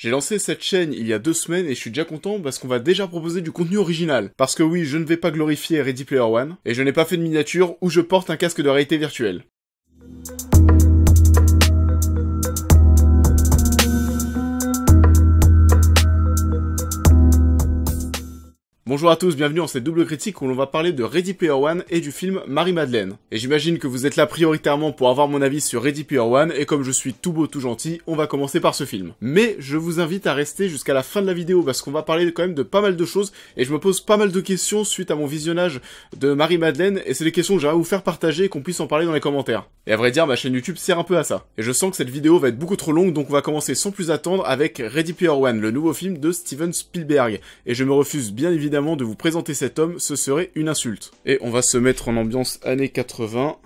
J'ai lancé cette chaîne il y a 2 semaines et je suis déjà content parce qu'on va déjà proposer du contenu original. Parce que oui, je ne vais pas glorifier Ready Player One, et je n'ai pas fait de miniature où je porte un casque de réalité virtuelle. Bonjour à tous, bienvenue dans cette double critique où l'on va parler de Ready Player One et du film Marie-Madeleine. Et j'imagine que vous êtes là prioritairement pour avoir mon avis sur Ready Player One, et comme je suis tout beau tout gentil, on va commencer par ce film. Mais je vous invite à rester jusqu'à la fin de la vidéo parce qu'on va parler quand même de pas mal de choses, et je me pose pas mal de questions suite à mon visionnage de Marie-Madeleine, et c'est des questions que j'aimerais vous faire partager et qu'on puisse en parler dans les commentaires. Et à vrai dire, ma chaîne YouTube sert un peu à ça. Et je sens que cette vidéo va être beaucoup trop longue, donc on va commencer sans plus attendre avec Ready Player One, le nouveau film de Steven Spielberg. Et je me refuse bien évidemment de vous présenter cet homme, ce serait une insulte. Et on va se mettre en ambiance années 80.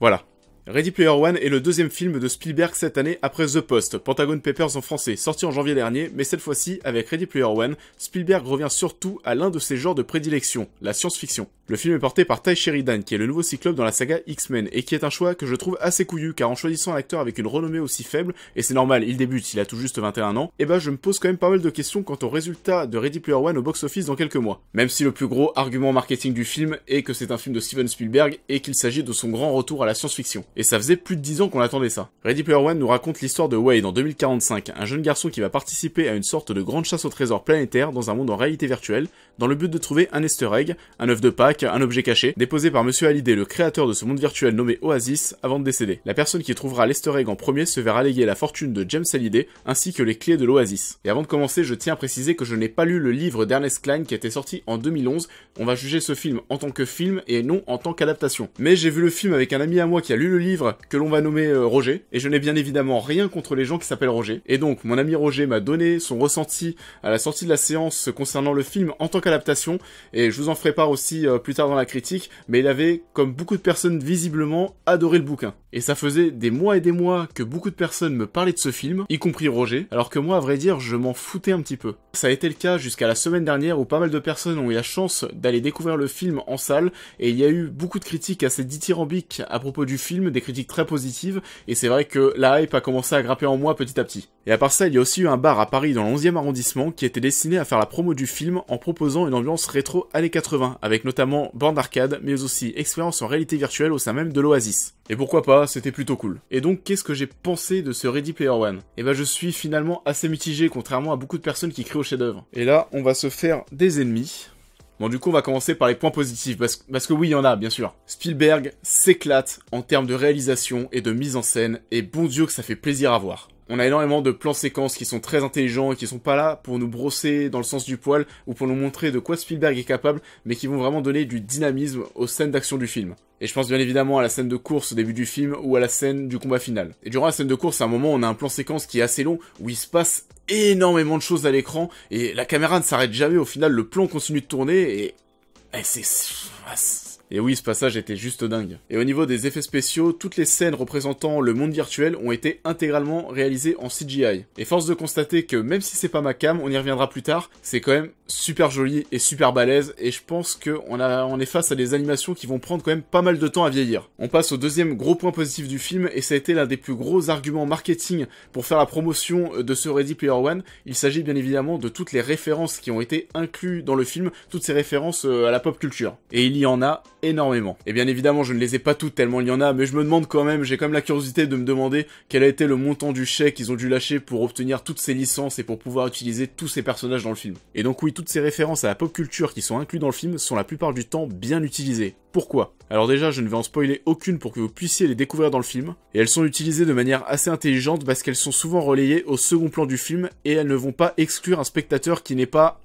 Voilà. Ready Player One est le deuxième film de Spielberg cette année après The Post, Pentagon Papers en français, sorti en janvier dernier, mais cette fois-ci, avec Ready Player One, Spielberg revient surtout à l'un de ses genres de prédilection, la science-fiction. Le film est porté par Ty Sheridan, qui est le nouveau Cyclope dans la saga X-Men, et qui est un choix que je trouve assez couillu, car en choisissant un acteur avec une renommée aussi faible, et c'est normal, il débute, il a tout juste 21 ans, et je me pose quand même pas mal de questions quant au résultat de Ready Player One au box-office dans quelques mois. Même si le plus gros argument marketing du film est que c'est un film de Steven Spielberg, et qu'il s'agit de son grand retour à la science-fiction. Et ça faisait plus de 10 ans qu'on attendait ça. Ready Player One nous raconte l'histoire de Wade en 2045, un jeune garçon qui va participer à une sorte de grande chasse au trésor planétaire dans un monde en réalité virtuelle, dans le but de trouver un easter egg, un œuf de Pâques, un objet caché, déposé par Monsieur Hallyday, le créateur de ce monde virtuel nommé Oasis, avant de décéder. La personne qui trouvera l'easter egg en premier se verra léguer la fortune de James Hallyday, ainsi que les clés de l'Oasis. Et avant de commencer, je tiens à préciser que je n'ai pas lu le livre d'Ernest Cline qui était sorti en 2011, on va juger ce film en tant que film et non en tant qu'adaptation. Mais j'ai vu le film avec un ami à moi qui a lu le livre, que l'on va nommer Roger, et je n'ai bien évidemment rien contre les gens qui s'appellent Roger. Et donc, mon ami Roger m'a donné son ressenti à la sortie de la séance concernant le film en tant qu'adaptation, et je vous en ferai part aussi plus tard dans la critique, mais il avait, comme beaucoup de personnes visiblement, adoré le bouquin. Et ça faisait des mois et des mois que beaucoup de personnes me parlaient de ce film, y compris Roger, alors que moi, à vrai dire, je m'en foutais un petit peu. Ça a été le cas jusqu'à la semaine dernière où pas mal de personnes ont eu la chance d'aller découvrir le film en salle, et il y a eu beaucoup de critiques assez dithyrambiques à propos du film, des critiques très positives, et c'est vrai que la hype a commencé à grimper en moi petit à petit. Et à part ça, il y a aussi eu un bar à Paris dans le 11e arrondissement qui était destiné à faire la promo du film en proposant une ambiance rétro années 80, avec notamment borne d'arcade, mais aussi expérience en réalité virtuelle au sein même de l'Oasis. Et pourquoi pas, c'était plutôt cool. Et donc, qu'est-ce que j'ai pensé de ce Ready Player One ? Et je suis finalement assez mitigé, contrairement à beaucoup de personnes qui crient au chef-d'œuvre. Et là, on va se faire des ennemis. Bon, du coup, on va commencer par les points positifs, parce que oui, il y en a, bien sûr. Spielberg s'éclate en termes de réalisation et de mise en scène, et bon Dieu que ça fait plaisir à voir. On a énormément de plans séquences qui sont très intelligents et qui sont pas là pour nous brosser dans le sens du poil ou pour nous montrer de quoi Spielberg est capable, mais qui vont vraiment donner du dynamisme aux scènes d'action du film. Et je pense bien évidemment à la scène de course au début du film ou à la scène du combat final. Et durant la scène de course, à un moment, on a un plan séquence qui est assez long où il se passe énormément de choses à l'écran et la caméra ne s'arrête jamais. Au final, le plan continue de tourner et Et oui, ce passage était juste dingue. Et au niveau des effets spéciaux, toutes les scènes représentant le monde virtuel ont été intégralement réalisées en CGI. Et force de constater que même si c'est pas ma cam, on y reviendra plus tard, c'est quand même super joli et super balèze, et je pense qu'on est face à des animations qui vont prendre quand même pas mal de temps à vieillir. On passe au deuxième gros point positif du film, et ça a été l'un des plus gros arguments marketing pour faire la promotion de ce Ready Player One. Il s'agit bien évidemment de toutes les références qui ont été incluses dans le film, toutes ces références à la pop culture. Et il y en a énormément. Et bien évidemment, je ne les ai pas toutes tellement il y en a, mais je me demande quand même, j'ai quand même la curiosité de me demander quel a été le montant du chèque qu'ils ont dû lâcher pour obtenir toutes ces licences et pour pouvoir utiliser tous ces personnages dans le film. Et donc oui, toutes ces références à la pop culture qui sont incluses dans le film sont la plupart du temps bien utilisées. Pourquoi ? Alors déjà, je ne vais en spoiler aucune pour que vous puissiez les découvrir dans le film, et elles sont utilisées de manière assez intelligente parce qu'elles sont souvent relayées au second plan du film et elles ne vont pas exclure un spectateur qui n'est pas,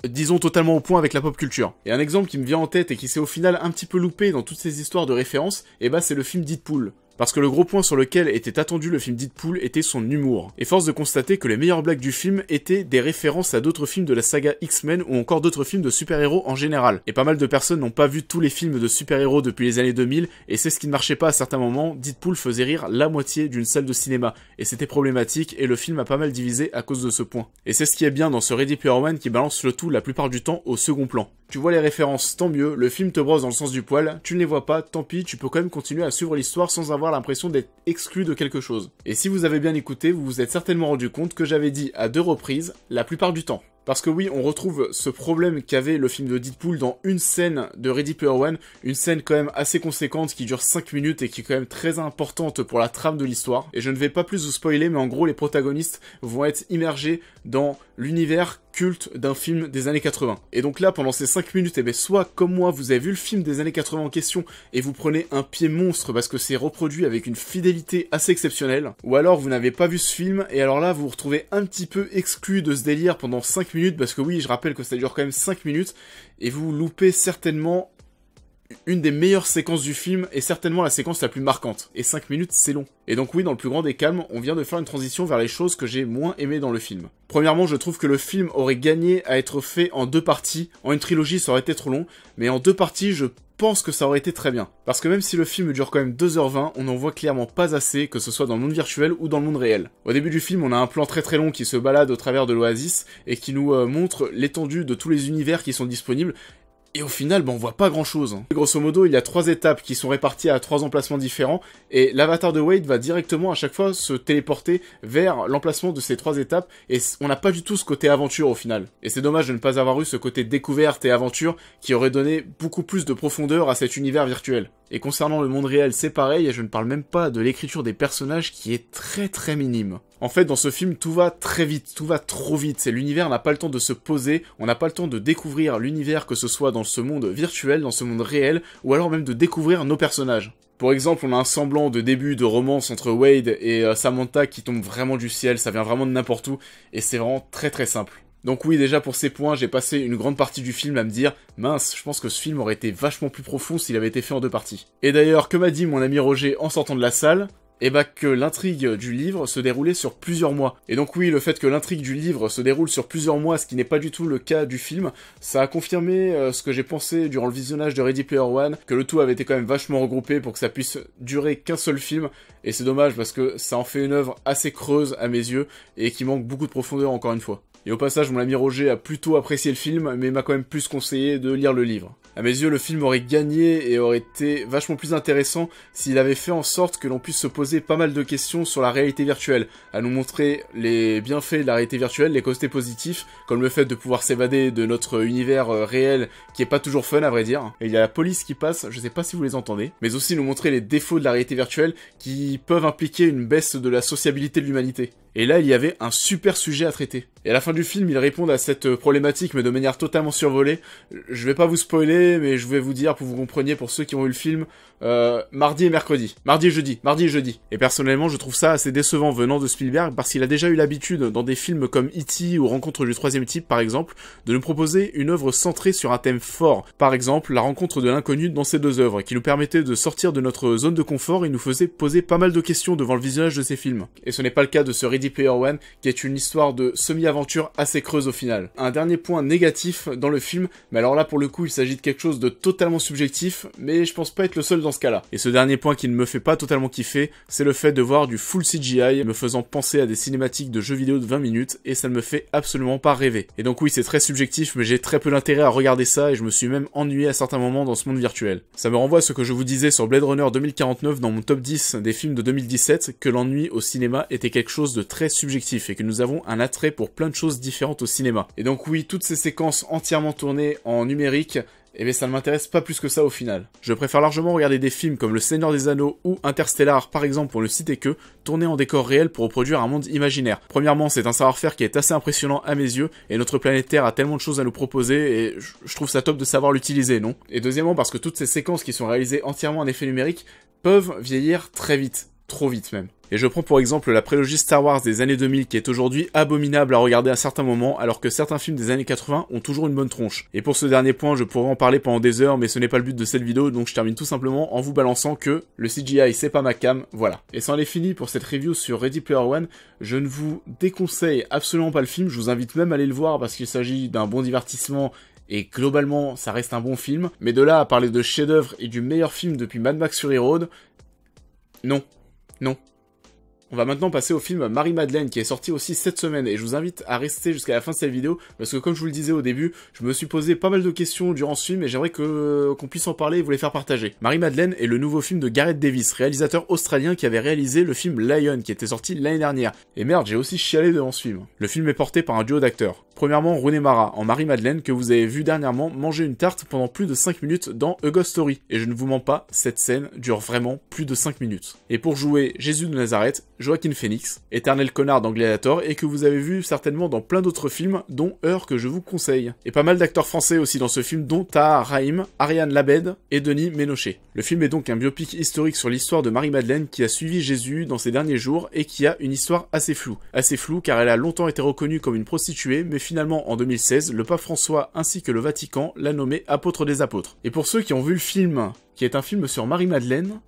disons, totalement au point avec la pop culture. Et un exemple qui me vient en tête et qui s'est au final un petit peu loupé dans toutes ces histoires de références, c'est le film Deadpool. Parce que le gros point sur lequel était attendu le film Deadpool était son humour. Et force de constater que les meilleures blagues du film étaient des références à d'autres films de la saga X-Men ou encore d'autres films de super-héros en général. Et pas mal de personnes n'ont pas vu tous les films de super-héros depuis les années 2000, et c'est ce qui ne marchait pas à certains moments. Deadpool faisait rire la moitié d'une salle de cinéma, et c'était problématique, et le film a pas mal divisé à cause de ce point. Et c'est ce qui est bien dans ce Ready Player One qui balance le tout la plupart du temps au second plan. Tu vois les références, tant mieux, le film te brosse dans le sens du poil, tu ne les vois pas, tant pis, tu peux quand même continuer à suivre l'histoire sans avoir l'impression d'être exclu de quelque chose. Et si vous avez bien écouté, vous vous êtes certainement rendu compte que j'avais dit à 2 reprises, la plupart du temps. Parce que oui, on retrouve ce problème qu'avait le film de Deadpool dans une scène de Ready Player One, une scène quand même assez conséquente qui dure 5 minutes et qui est quand même très importante pour la trame de l'histoire. Et je ne vais pas plus vous spoiler, mais en gros les protagonistes vont être immergés dans l'univers culte d'un film des années 80. Et donc là, pendant ces 5 minutes, eh bien, soit comme moi, vous avez vu le film des années 80 en question et vous prenez un pied monstre parce que c'est reproduit avec une fidélité assez exceptionnelle, ou alors vous n'avez pas vu ce film et alors là, vous vous retrouvez un petit peu exclu de ce délire pendant 5 minutes parce que oui, je rappelle que ça dure quand même 5 minutes et vous loupez certainement une des meilleures séquences du film est certainement la séquence la plus marquante. Et 5 minutes, c'est long. Et donc oui, dans le plus grand des calmes, on vient de faire une transition vers les choses que j'ai moins aimées dans le film. Premièrement, je trouve que le film aurait gagné à être fait en 2 parties. En une trilogie, ça aurait été trop long. Mais en 2 parties, je pense que ça aurait été très bien. Parce que même si le film dure quand même 2h20, on n'en voit clairement pas assez, que ce soit dans le monde virtuel ou dans le monde réel. Au début du film, on a un plan très très long qui se balade au travers de l'Oasis et qui nous montre l'étendue de tous les univers qui sont disponibles. Et au final, on voit pas grand chose. Grosso modo, il y a 3 étapes qui sont réparties à 3 emplacements différents, et l'avatar de Wade va directement à chaque fois se téléporter vers l'emplacement de ces 3 étapes, et on n'a pas du tout ce côté aventure au final. Et c'est dommage de ne pas avoir eu ce côté découverte et aventure qui aurait donné beaucoup plus de profondeur à cet univers virtuel. Et concernant le monde réel, c'est pareil, et je ne parle même pas de l'écriture des personnages qui est très très minime. En fait, dans ce film, tout va très vite, tout va trop vite. L'univers n'a pas le temps de se poser, on n'a pas le temps de découvrir l'univers, que ce soit dans ce monde virtuel, dans ce monde réel, ou alors même de découvrir nos personnages. Pour exemple, on a un semblant de début de romance entre Wade et Samantha qui tombe vraiment du ciel, ça vient vraiment de n'importe où, et c'est vraiment très très simple. Donc oui, déjà pour ces points, j'ai passé une grande partie du film à me dire « Mince, je pense que ce film aurait été vachement plus profond s'il avait été fait en 2 parties. » Et d'ailleurs, que m'a dit mon ami Roger en sortant de la salle ? Eh bah que l'intrigue du livre se déroulait sur plusieurs mois. Et donc oui, le fait que l'intrigue du livre se déroule sur plusieurs mois, ce qui n'est pas du tout le cas du film, ça a confirmé ce que j'ai pensé durant le visionnage de Ready Player One, que le tout avait été quand même vachement regroupé pour que ça puisse durer qu'un seul film, et c'est dommage parce que ça en fait une œuvre assez creuse à mes yeux, et qui manque beaucoup de profondeur encore une fois. Et au passage, mon ami Roger a plutôt apprécié le film, mais m'a quand même plus conseillé de lire le livre. À mes yeux, le film aurait gagné et aurait été vachement plus intéressant s'il avait fait en sorte que l'on puisse se poser pas mal de questions sur la réalité virtuelle, à nous montrer les bienfaits de la réalité virtuelle, les côtés positifs, comme le fait de pouvoir s'évader de notre univers réel, qui est pas toujours fun à vrai dire. Et il y a la police qui passe, je sais pas si vous les entendez, mais aussi nous montrer les défauts de la réalité virtuelle qui peuvent impliquer une baisse de la sociabilité de l'humanité. Et là, il y avait un super sujet à traiter. Et à la fin du film, ils répondent à cette problématique, mais de manière totalement survolée. Je vais pas vous spoiler, mais je vais vous dire, pour que vous compreniez, pour ceux qui ont eu le film, mardi et mercredi. Mardi et jeudi. Et personnellement, je trouve ça assez décevant venant de Spielberg, parce qu'il a déjà eu l'habitude, dans des films comme E.T. ou Rencontre du troisième type, par exemple, de nous proposer une œuvre centrée sur un thème fort. Par exemple, La rencontre de l'inconnu dans ces 2 œuvres, qui nous permettait de sortir de notre zone de confort et nous faisait poser pas mal de questions devant le visionnage de ces films. Et ce n'est pas le cas de ce Ready Player One, qui est une histoire de semi-aventure assez creuse au final. Un dernier point négatif dans le film, mais alors là pour le coup il s'agit de quelque chose de totalement subjectif, mais je pense pas être le seul dans ce cas-là. Et ce dernier point qui ne me fait pas totalement kiffer, c'est le fait de voir du full CGI, me faisant penser à des cinématiques de jeux vidéo de 20 minutes, et ça ne me fait absolument pas rêver. Et donc oui, c'est très subjectif, mais j'ai très peu d'intérêt à regarder ça, et je me suis même ennuyé à certains moments dans ce monde virtuel. Ça me renvoie à ce que je vous disais sur Blade Runner 2049 dans mon top 10 des films de 2017, que l'ennui au cinéma était quelque chose de très subjectif, et que nous avons un attrait pour plein de choses différentes au cinéma. Et donc oui, toutes ces séquences entièrement tournées en numérique, eh bien ça ne m'intéresse pas plus que ça au final. Je préfère largement regarder des films comme Le Seigneur des Anneaux ou Interstellar par exemple pour ne citer que, tournés en décor réel pour reproduire un monde imaginaire. Premièrement, c'est un savoir-faire qui est assez impressionnant à mes yeux, et notre planète Terre a tellement de choses à nous proposer, et je trouve ça top de savoir l'utiliser, non? Et deuxièmement, parce que toutes ces séquences qui sont réalisées entièrement en effet numérique peuvent vieillir très vite. Trop vite même. Et je prends pour exemple la prélogie Star Wars des années 2000 qui est aujourd'hui abominable à regarder à certains moments, alors que certains films des années 80 ont toujours une bonne tronche. Et pour ce dernier point, je pourrais en parler pendant des heures, mais ce n'est pas le but de cette vidéo, donc je termine tout simplement en vous balançant que le CGI c'est pas ma cam, voilà. Et c'en est fini pour cette review sur Ready Player One. Je ne vous déconseille absolument pas le film, je vous invite même à aller le voir parce qu'il s'agit d'un bon divertissement. Et globalement, ça reste un bon film. Mais de là à parler de chef-d'œuvre et du meilleur film depuis Mad Max Fury Road, non. On va maintenant passer au film Marie-Madeleine qui est sorti aussi cette semaine et je vous invite à rester jusqu'à la fin de cette vidéo parce que comme je vous le disais au début, je me suis posé pas mal de questions durant ce film et j'aimerais qu'on puisse en parler et vous les faire partager. Marie-Madeleine est le nouveau film de Gareth Davis, réalisateur australien qui avait réalisé le film Lion qui était sorti l'année dernière. Et merde, j'ai aussi chialé devant ce film. Le film est porté par un duo d'acteurs. Premièrement, Rooney Mara, en Marie-Madeleine, que vous avez vu dernièrement manger une tarte pendant plus de 5 minutes dans A Ghost Story. Et je ne vous mens pas, cette scène dure vraiment plus de 5 minutes. Et pour jouer Jésus de Nazareth, Joaquin Phoenix, éternel connard dans Gladiator, et que vous avez vu certainement dans plein d'autres films, dont Heure que je vous conseille. Et pas mal d'acteurs français aussi dans ce film, dont Tahar Rahim, Ariane Labed et Denis Ménochet. Le film est donc un biopic historique sur l'histoire de Marie-Madeleine qui a suivi Jésus dans ses derniers jours et qui a une histoire assez floue. Assez floue car elle a longtemps été reconnue comme une prostituée, mais finalement en 2016, le pape François ainsi que le Vatican l'a nommée apôtre des apôtres. Et pour ceux qui ont vu le film, qui est un film sur Marie-Madeleine,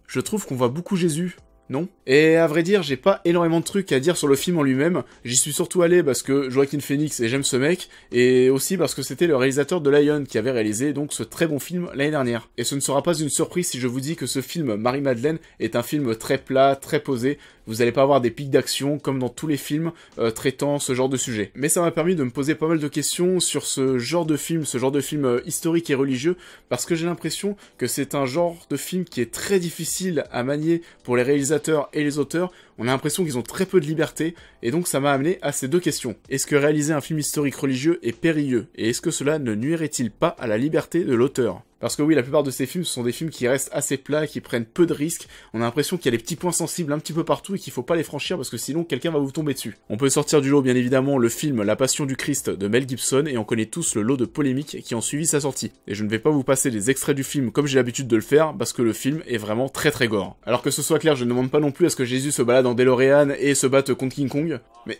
je trouve qu'on voit beaucoup Jésus. Non. Et à vrai dire, j'ai pas énormément de trucs à dire sur le film en lui-même. J'y suis surtout allé parce que Joaquin Phoenix et j'aime ce mec, et aussi parce que c'était le réalisateur de Lion qui avait réalisé donc ce très bon film l'année dernière. Et ce ne sera pas une surprise si je vous dis que ce film Marie-Madeleine est un film très plat, très posé. Vous allez pas avoir des pics d'action comme dans tous les films traitant ce genre de sujet. Mais ça m'a permis de me poser pas mal de questions sur ce genre de film historique et religieux, parce que j'ai l'impression que c'est un genre de film qui est très difficile à manier pour les réalisateurs et les auteurs. On a l'impression qu'ils ont très peu de liberté, et donc ça m'a amené à ces deux questions. Est-ce que réaliser un film historique religieux est périlleux, et est-ce que cela ne nuirait-il pas à la liberté de l'auteur ? Parce que oui, la plupart de ces films sont des films qui restent assez plats, qui prennent peu de risques. On a l'impression qu'il y a des petits points sensibles un petit peu partout et qu'il faut pas les franchir parce que sinon quelqu'un va vous tomber dessus. On peut sortir du lot bien évidemment le film La Passion du Christ de Mel Gibson et on connaît tous le lot de polémiques qui ont suivi sa sortie. Et je ne vais pas vous passer des extraits du film comme j'ai l'habitude de le faire parce que le film est vraiment très très gore. Alors que ce soit clair, je ne demande pas non plus à ce que Jésus se balade en DeLorean et se batte contre King Kong, mais...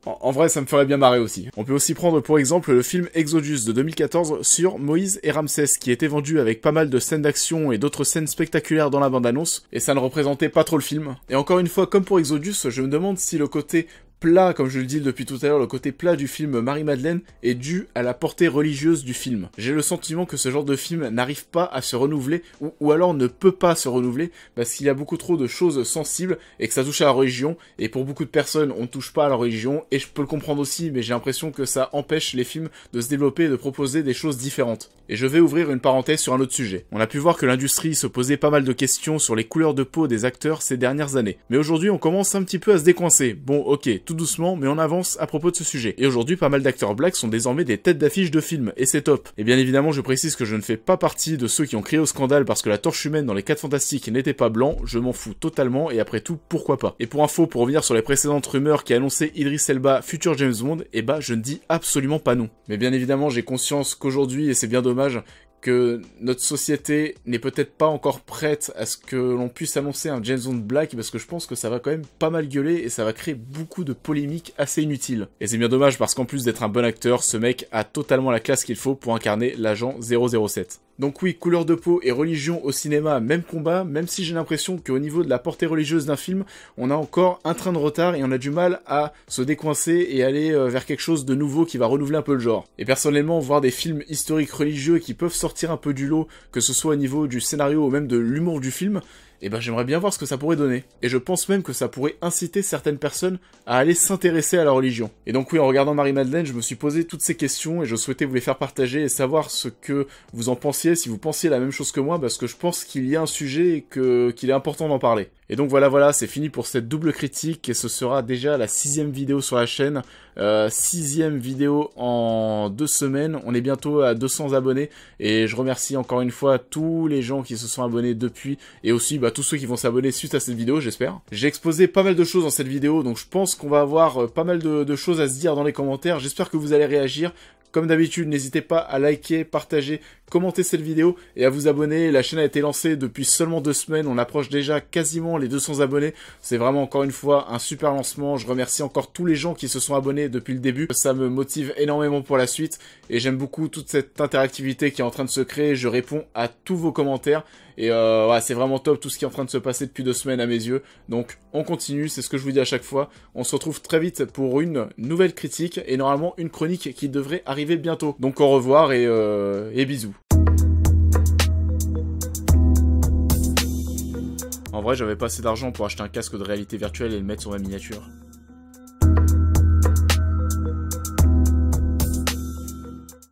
En vrai, ça me ferait bien marrer aussi. On peut aussi prendre pour exemple le film Exodus de 2014 sur Moïse et Ramsès, qui était vendu avec pas mal de scènes d'action et d'autres scènes spectaculaires dans la bande-annonce, et ça ne représentait pas trop le film. Et encore une fois, comme pour Exodus, je me demande si le côté plat, comme je le dis depuis tout à l'heure, le côté plat du film Marie-Madeleine est dû à la portée religieuse du film. J'ai le sentiment que ce genre de film n'arrive pas à se renouveler, ou alors ne peut pas se renouveler, parce qu'il y a beaucoup trop de choses sensibles, et que ça touche à la religion, et pour beaucoup de personnes, on ne touche pas à la religion, et je peux le comprendre aussi, mais j'ai l'impression que ça empêche les films de se développer et de proposer des choses différentes. Et je vais ouvrir une parenthèse sur un autre sujet. On a pu voir que l'industrie se posait pas mal de questions sur les couleurs de peau des acteurs ces dernières années. Mais aujourd'hui, on commence un petit peu à se décoincer. Bon, ok, tout doucement, mais on avance à propos de ce sujet. Et aujourd'hui, pas mal d'acteurs blacks sont désormais des têtes d'affiche de films, et c'est top. Et bien évidemment, je précise que je ne fais pas partie de ceux qui ont crié au scandale parce que la torche humaine dans les 4 Fantastiques n'était pas blanc, je m'en fous totalement, et après tout, pourquoi pas. Et pour info, pour revenir sur les précédentes rumeurs qui annonçaient Idris Elba futur James Bond, eh bah je ne dis absolument pas non. Mais bien évidemment, j'ai conscience qu'aujourd'hui, et c'est bien dommage, que notre société n'est peut-être pas encore prête à ce que l'on puisse annoncer un James Bond Black, parce que je pense que ça va quand même pas mal gueuler et ça va créer beaucoup de polémiques assez inutiles. Et c'est bien dommage parce qu'en plus d'être un bon acteur, ce mec a totalement la classe qu'il faut pour incarner l'agent 007. Donc oui, couleur de peau et religion au cinéma, même combat, même si j'ai l'impression qu'au niveau de la portée religieuse d'un film, on a encore un train de retard et on a du mal à se décoincer et aller vers quelque chose de nouveau qui va renouveler un peu le genre. Et personnellement, voir des films historiques religieux qui peuvent sortir un peu du lot, que ce soit au niveau du scénario ou même de l'humour du film, eh ben j'aimerais bien voir ce que ça pourrait donner. Et je pense même que ça pourrait inciter certaines personnes à aller s'intéresser à la religion. Et donc oui, en regardant Marie-Madeleine, je me suis posé toutes ces questions et je souhaitais vous les faire partager et savoir ce que vous en pensiez, si vous pensiez la même chose que moi, parce que je pense qu'il y a un sujet et qu'il est important d'en parler. Et donc voilà, c'est fini pour cette double critique et ce sera déjà la 6e vidéo sur la chaîne. 6e vidéo en 2 semaines, on est bientôt à 200 abonnés et je remercie encore une fois tous les gens qui se sont abonnés depuis et aussi tous ceux qui vont s'abonner suite à cette vidéo, j'espère. J'ai exposé pas mal de choses dans cette vidéo, donc je pense qu'on va avoir pas mal de choses à se dire dans les commentaires. J'espère que vous allez réagir. Comme d'habitude, n'hésitez pas à liker, partager, commenter cette vidéo et à vous abonner. La chaîne a été lancée depuis seulement 2 semaines. On approche déjà quasiment les 200 abonnés. C'est vraiment encore une fois un super lancement. Je remercie encore tous les gens qui se sont abonnés depuis le début. Ça me motive énormément pour la suite et j'aime beaucoup toute cette interactivité qui est en train de se créer. Je réponds à tous vos commentaires et c'est vraiment top tout ce qui est en train de se passer depuis 2 semaines à mes yeux. Donc on continue, c'est ce que je vous dis à chaque fois. On se retrouve très vite pour une nouvelle critique et normalement une chronique qui devrait arriver bientôt. Donc au revoir et bisous. En vrai, j'avais pas assez d'argent pour acheter un casque de réalité virtuelle et le mettre sur ma miniature.